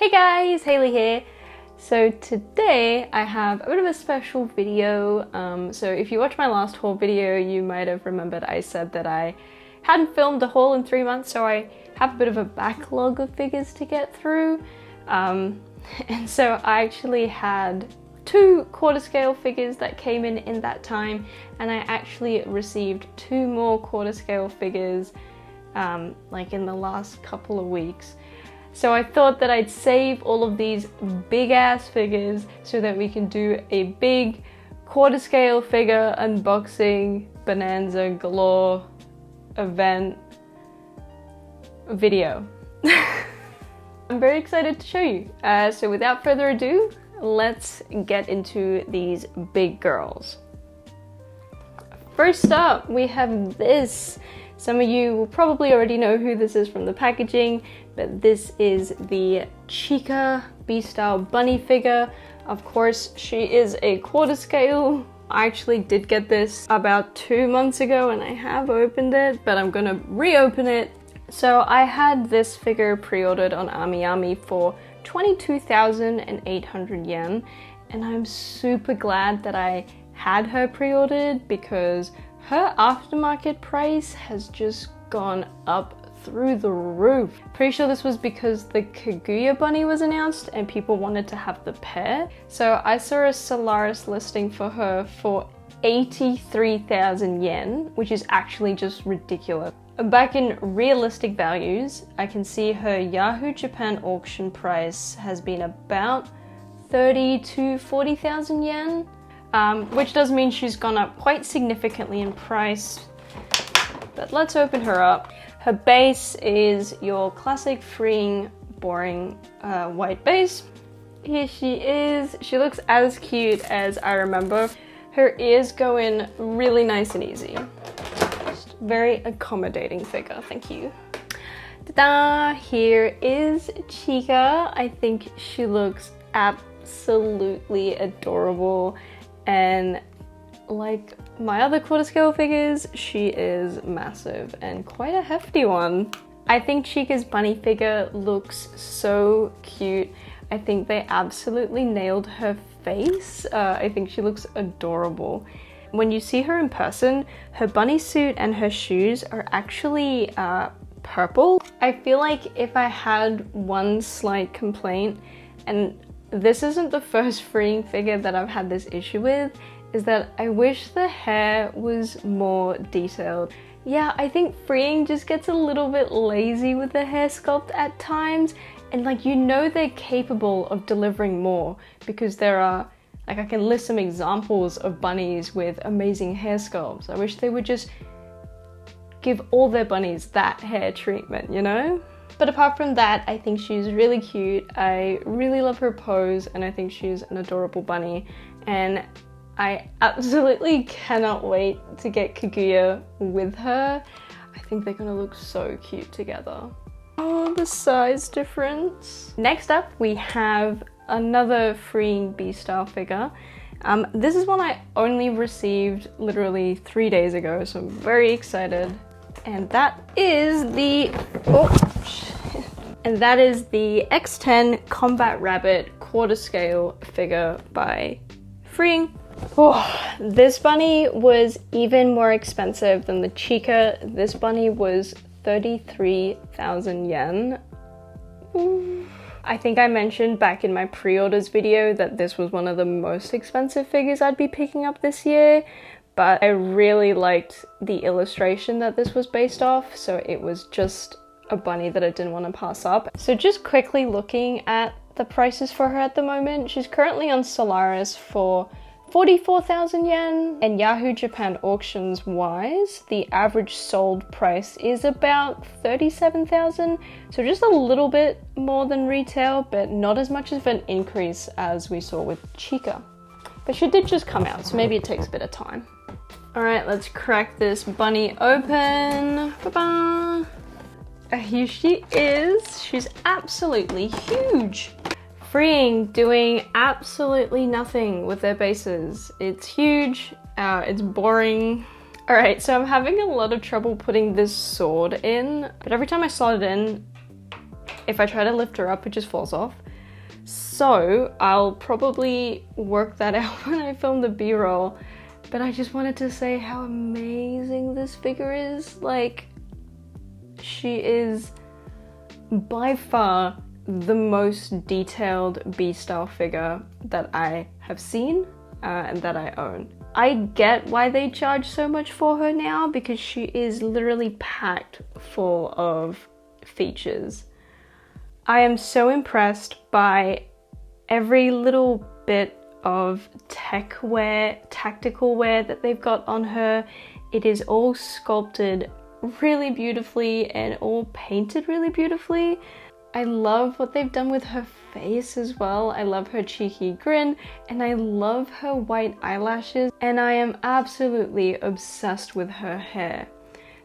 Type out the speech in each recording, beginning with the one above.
Hey guys, Haley here. So today I have a bit of a special video. So if you watched my last haul video, you might have remembered I said that I hadn't filmed a haul in 3 months, so I have a bit of a backlog of figures to get through. And so I actually had 2 quarter scale figures that came in that time, and I actually received 2 more quarter scale figures like in the last couple of weeks. So I thought that I'd save all of these big ass figures so that we can do a big quarter scale figure unboxing bonanza galore event video. I'm very excited to show you. So without further ado, let's get into these big girls. First up, we have this. Some of you will probably already know who this is from the packaging, but this is the Chika B-style bunny figure. Of course, she is a quarter scale. I actually did get this about 2 months ago and I have opened it, but I'm gonna reopen it. So I had this figure pre-ordered on AmiAmi for 22,800 yen, and I'm super glad that I had her pre-ordered because her aftermarket price has just gone up through the roof. Pretty sure this was because the Kaguya bunny was announced and people wanted to have the pair. So I saw a Solaris listing for her for 83,000 yen, which is actually just ridiculous. Back in realistic values, I can see her Yahoo Japan auction price has been about 30 to 40,000 yen. Which does mean she's gone up quite significantly in price. But let's open her up. Her base is your classic freeing, boring white base. Here she is. She looks as cute as I remember. Her ears go in really nice and easy. Just very accommodating figure, thank you. Ta-da! Here is Chika. I think she looks absolutely adorable. And like my other quarter scale figures, she is massive and quite a hefty one. I think Chika's bunny figure looks so cute. I think they absolutely nailed her face. I think she looks adorable. When you see her in person, her bunny suit and her shoes are actually purple. I feel like if I had one slight complaint, and this isn't the first freeing figure that I've had this issue with, is that I wish the hair was more detailed. Yeah, I think freeing just gets a little bit lazy with the hair sculpt at times, and like, you know, they're capable of delivering more because there are, like, I can list some examples of bunnies with amazing hair sculpts. I wish they would just give all their bunnies that hair treatment, you know? But apart from that, I think she's really cute. I really love her pose and I think she's an adorable bunny. And I absolutely cannot wait to get Kaguya with her. I think they're gonna look so cute together. Oh, the size difference. Next up, we have another freeing B-style figure. This is one I only received literally 3 days ago, so I'm very excited. And that is the X10 Combat Rabbit quarter scale figure by Freeing. Oh, this bunny was even more expensive than the Chika. This bunny was 33,000 yen. Ooh. I think I mentioned back in my pre-orders video that this was one of the most expensive figures I'd be picking up this year. But I really liked the illustration that this was based off, so it was just a bunny that I didn't want to pass up. So just quickly looking at the prices for her at the moment, she's currently on Solaris for 44,000 yen, and Yahoo Japan auctions wise, the average sold price is about 37,000, so just a little bit more than retail, but not as much of an increase as we saw with Chika. But she did just come out, so maybe it takes a bit of time. All right, let's crack this bunny open. Ba-ba. Here she is. She's absolutely huge. Freeing doing absolutely nothing with their bases. It's huge, it's boring. All right, so I'm having a lot of trouble putting this sword in, but every time I slot it in, If I try to lift her up, it just falls off. So I'll probably work that out when I film the B-roll. But I just wanted to say how amazing this figure is. Like, she is by far the most detailed B-style figure that I have seen and that I own. I get why they charge so much for her now, because she is literally packed full of features. I am so impressed by every little bit of tech wear, tactical wear that they've got on her. It is all sculpted really beautifully and all painted really beautifully. I love what they've done with her face as well. I love her cheeky grin and I love her white eyelashes, and I am absolutely obsessed with her hair.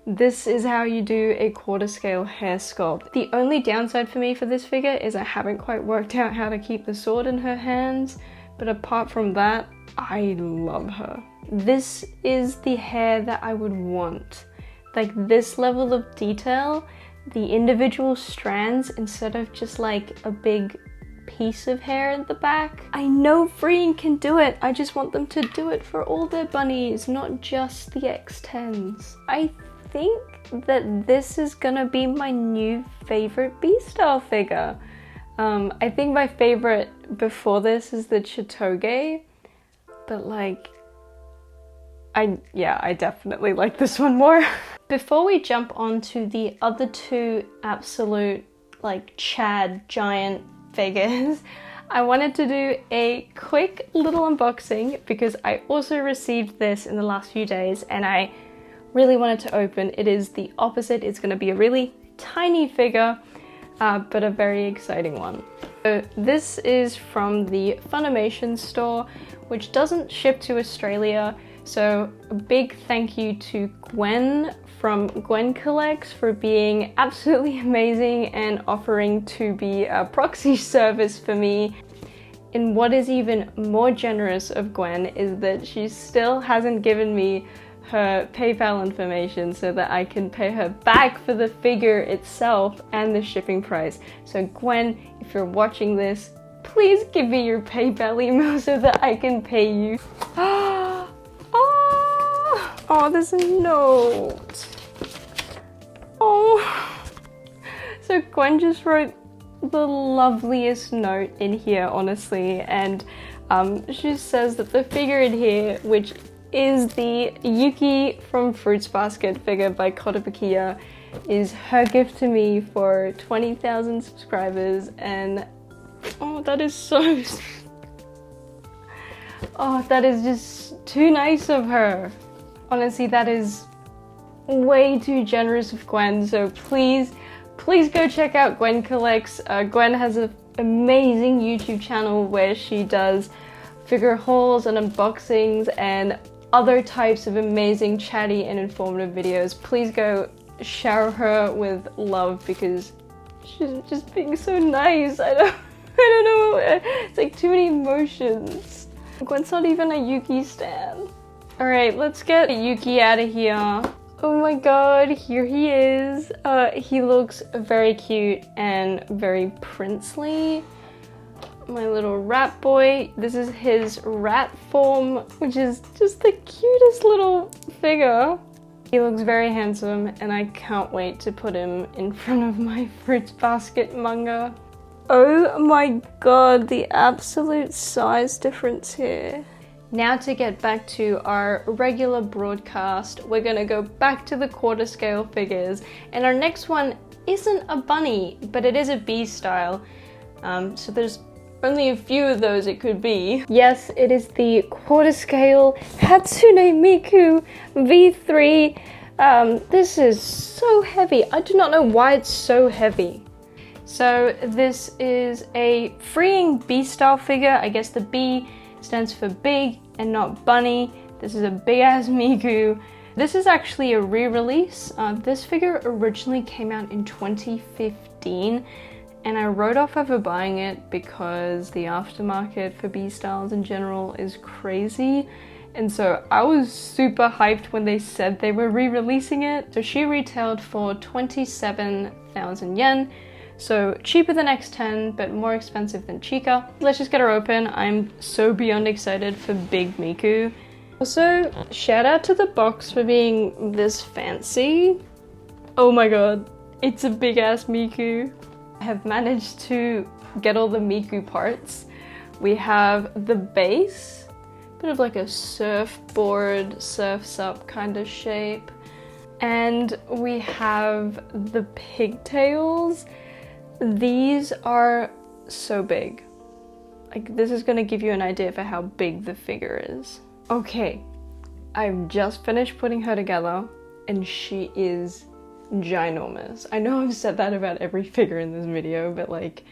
This is how you do a quarter scale hair sculpt. The only downside for me for this figure is I haven't quite worked out how to keep the sword in her hands, but apart from that, I love her. This is the hair that I would want. Like, this level of detail, the individual strands instead of just like a big piece of hair at the back. I know Freeing can do it. I just want them to do it for all their bunnies, not just the X10s. I think that this is gonna be my new favorite B-style figure. I think my favorite before this is the Chitoge, but like, I definitely like this one more. Before we jump on to the other two absolute like Chad giant figures, I wanted to do a quick little unboxing because I also received this in the last few days and I really wanted to open. It is the opposite. It's going to be a really tiny figure, but a very exciting one. So this is from the Funimation store, which doesn't ship to Australia. So a big thank you to Gwen from Gwen Collects for being absolutely amazing and offering to be a proxy service for me. And what is even more generous of Gwen is that she still hasn't given me her PayPal information so that I can pay her back for the figure itself and the shipping price. So Gwen, if you're watching this, please give me your PayPal email so that I can pay you. Oh, there's a note. Oh. So Gwen just wrote the loveliest note in here, honestly, and she says that the figure in here, which is the Yuki from Fruits Basket figure by Kotobukiya, is her gift to me for 20,000 subscribers, and oh, that is so... oh, that is just too nice of her. Honestly, that is way too generous of Gwen, so please go check out Gwen Collects. Gwen has an amazing YouTube channel where she does figure hauls and unboxings and other types of amazing chatty and informative videos. Please go shower her with love because she's just being so nice. I don't know, it's like too many emotions. Gwen's not even a Yuki stan. Alright, let's get Yuki out of here. Oh my god, here he is. He looks very cute and very princely. My little rat boy. This is his rat form, which is just the cutest little figure. He looks very handsome and I can't wait to put him in front of my Fruits Basket manga. Oh my god, the absolute size difference here. Now to get back to our regular broadcast, we're gonna go back to the quarter scale figures, and our next one isn't a bunny, but it is a B style. So there's only a few of those it could be. Yes, it is the quarter scale Hatsune Miku V3. This is so heavy. I do not know why it's so heavy. So this is a freeing B style figure. I guess the B stands for big and not bunny. This is a big ass Miku. This is actually a re-release. This figure originally came out in 2015 and I wrote off ever buying it because the aftermarket for B styles in general is crazy. And so I was super hyped when they said they were re-releasing it. So she retailed for 27,000 yen. So cheaper than X10, but more expensive than Chika. Let's just get her open. I'm so beyond excited for big Miku. Also, shout out to the box for being this fancy. Oh my god, it's a big ass Miku. I have managed to get all the Miku parts. We have the base, bit of like a surfboard, surfs up kind of shape. And we have the pigtails. These are so big. Like, this is gonna give you an idea for how big the figure is. Okay, I've just finished putting her together and she is ginormous. I know I've said that about every figure in this video, but like,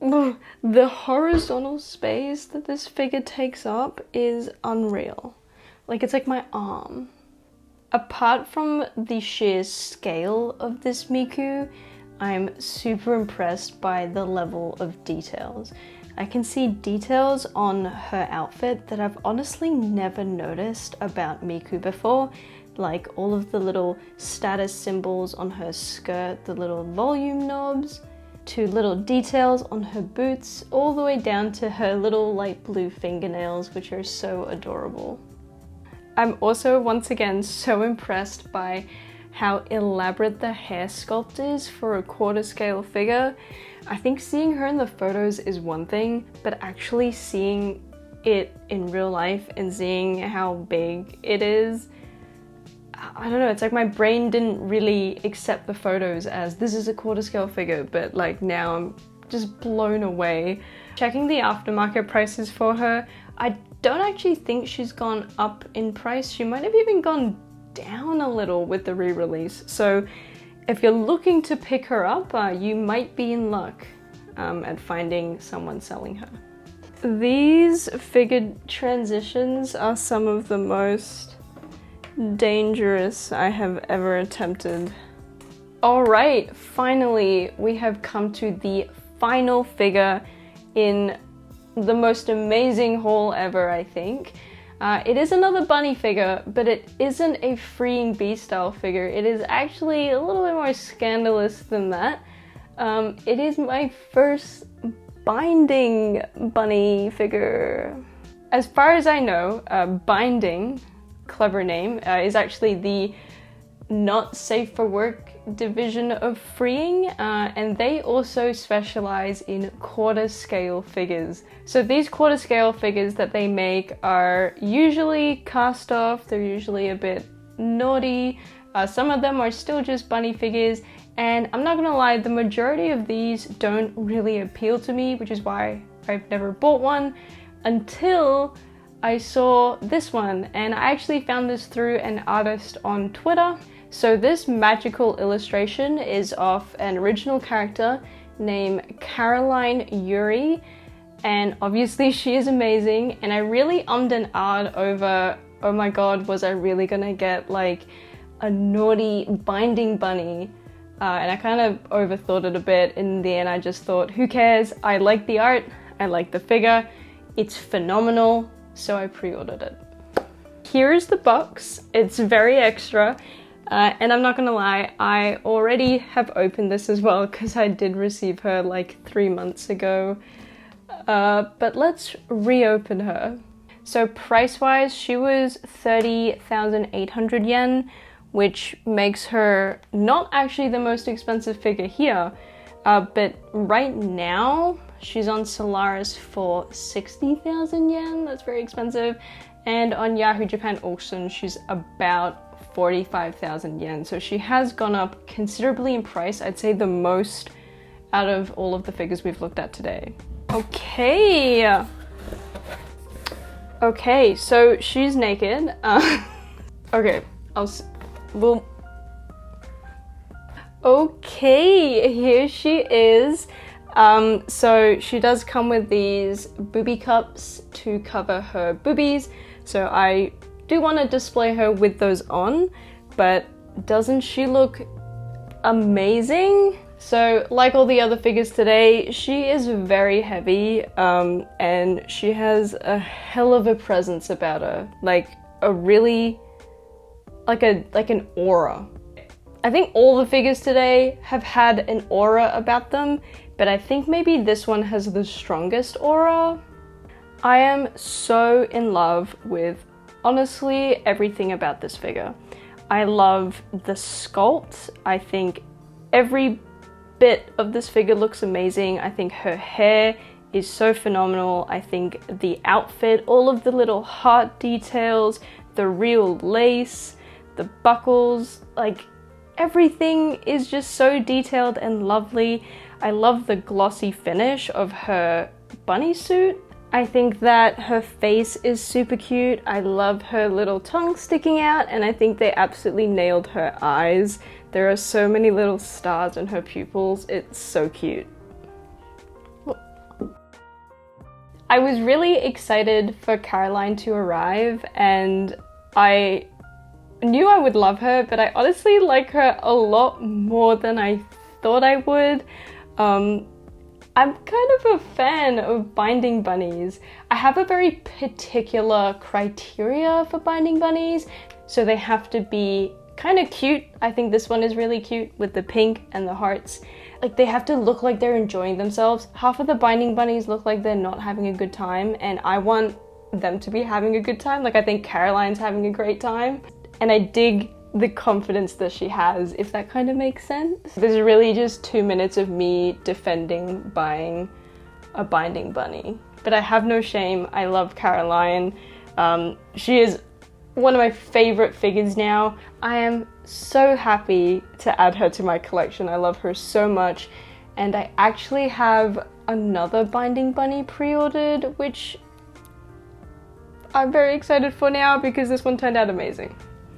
the horizontal space that this figure takes up is unreal. Like, it's like my arm. Apart from the sheer scale of this Miku, I'm super impressed by the level of details. I can see details on her outfit that I've honestly never noticed about Miku before, like all of the little status symbols on her skirt, the little volume knobs, to little details on her boots, all the way down to her little light blue fingernails, which are so adorable. I'm also once again so impressed by how elaborate the hair sculpt is for a quarter scale figure. I think seeing her in the photos is one thing, but actually seeing it in real life and seeing how big it is, I don't know, it's like my brain didn't really accept the photos as this is a quarter scale figure, but like now I'm just blown away. Checking the aftermarket prices for her, I don't actually think she's gone up in price. She might have even gone down a little with the re-release. So if you're looking to pick her up, you might be in luck at finding someone selling her. These figure transitions are some of the most dangerous I have ever attempted. Alright, finally we have come to the final figure in the most amazing haul ever, I think. It is another bunny figure, but it isn't a freeing bee style figure. It is actually a little bit more scandalous than that. It is my first binding bunny figure. As far as I know, binding, clever name, is actually the not safe for work division of freeing, and they also specialize in quarter scale figures. So these quarter scale figures that they make are usually cast off, they're usually a bit naughty, some of them are still just bunny figures, and I'm not gonna lie, the majority of these don't really appeal to me, which is why I've never bought one until I saw this one, and I actually found this through an artist on Twitter. So this magical illustration is of an original character named Caroline Yuri, and obviously she is amazing, and I really ummed and ahed over, oh my god, was I really gonna get like a naughty binding bunny? And I kind of overthought it a bit. In the end I just thought, who cares? I like the art, I like the figure, it's phenomenal, so I pre-ordered it. Here is the box. It's very extra. And I'm not gonna lie, I already have opened this as well because I did receive her like 3 months ago. But let's reopen her. So price-wise, she was 30,800 yen, which makes her not actually the most expensive figure here. But right now, she's on Solaris for 60,000 yen. That's very expensive. And on Yahoo Japan Auction, she's about 45,000 yen. So she has gone up considerably in price. I'd say the most out of all of the figures we've looked at today. Okay. Okay, so she's naked. Okay, well. Okay, here she is. So she does come with these booby cups to cover her boobies. So I do want to display her with those on, but doesn't she look amazing? So like all the other figures today, she is very heavy, and she has a hell of a presence about her, like a really, like an aura. I think all the figures today have had an aura about them, but I think maybe this one has the strongest aura. I am so in love with honestly everything about this figure. I love the sculpt. I think every bit of this figure looks amazing. I think her hair is so phenomenal. I think the outfit, all of the little heart details, the real lace, the buckles, like everything is just so detailed and lovely. I love the glossy finish of her bunny suit. I think that her face is super cute. I love her little tongue sticking out, and I think they absolutely nailed her eyes. There are so many little stars in her pupils. It's so cute. I was really excited for Caroline to arrive, and I knew I would love her, but I honestly like her a lot more than I thought I would. I'm kind of a fan of binding bunnies. I have a very particular criteria for binding bunnies, so they have to be kind of cute. I think this one is really cute with the pink and the hearts. Like, they have to look like they're enjoying themselves. Half of the binding bunnies look like they're not having a good time, and I want them to be having a good time. Like, I think Caroline's having a great time, and I dig the confidence that she has, if that kind of makes sense. There's really just 2 minutes of me defending buying a binding bunny. But I have no shame. I love Caroline. She is one of my favorite figures now. I am so happy to add her to my collection. I love her so much. And I actually have another binding bunny pre-ordered, which I'm very excited for now because this one turned out amazing.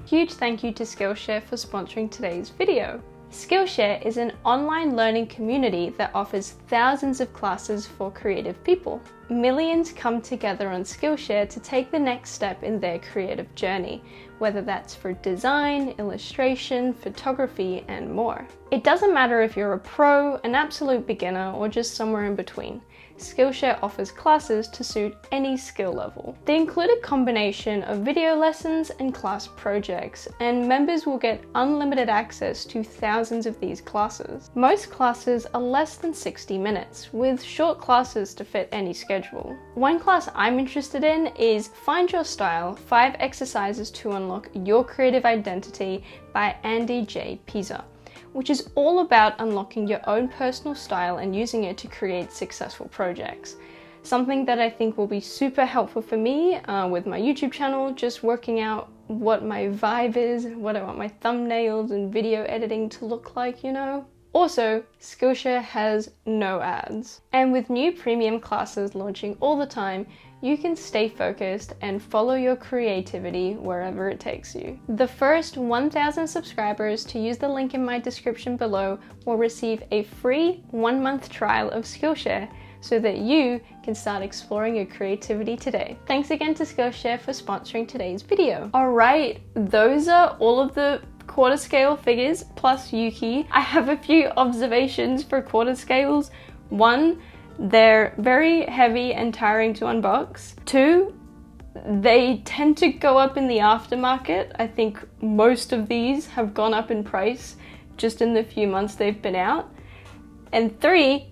Huge thank you to Skillshare for sponsoring today's video. Skillshare is an online learning community that offers thousands of classes for creative people. Millions come together on Skillshare to take the next step in their creative journey, whether that's for design, illustration, photography, and more. It doesn't matter if you're a pro, an absolute beginner, or just somewhere in between. Skillshare offers classes to suit any skill level. They include a combination of video lessons and class projects, and members will get unlimited access to thousands of these classes. Most classes are less than 60 minutes, with short classes to fit any schedule. One class I'm interested in is Find Your Style: 5 Exercises to Unlock Your Creative Identity by Andy J. Pizza, which is all about unlocking your own personal style and using it to create successful projects. Something that I think will be super helpful for me with my YouTube channel, just working out what my vibe is, what I want my thumbnails and video editing to look like, you know? Also, Skillshare has no ads. And with new premium classes launching all the time, you can stay focused and follow your creativity wherever it takes you. The first 1,000 subscribers to use the link in my description below will receive a free 1-month trial of Skillshare so that you can start exploring your creativity today. Thanks again to Skillshare for sponsoring today's video. Alright, those are all of the quarter scale figures plus Yuki. I have a few observations for quarter scales. 1, they're very heavy and tiring to unbox. 2, they tend to go up in the aftermarket. I think most of these have gone up in price just in the few months they've been out. And 3,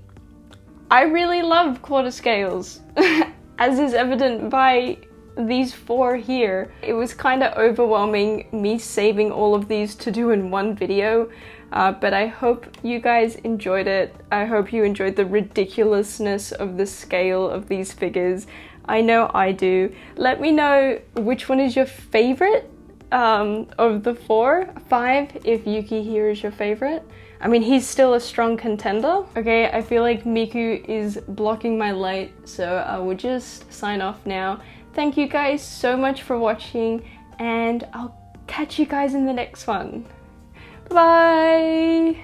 I really love quarter scales, as is evident by these 4 here. It was kind of overwhelming me saving all of these to do in one video. But I hope you guys enjoyed it. I hope you enjoyed the ridiculousness of the scale of these figures. I know I do. Let me know which one is your favorite of the 4. 5 if Yuki here is your favorite. I mean, he's still a strong contender. Okay, I feel like Miku is blocking my light, so I will just sign off now. Thank you guys so much for watching, and I'll catch you guys in the next one. Bye!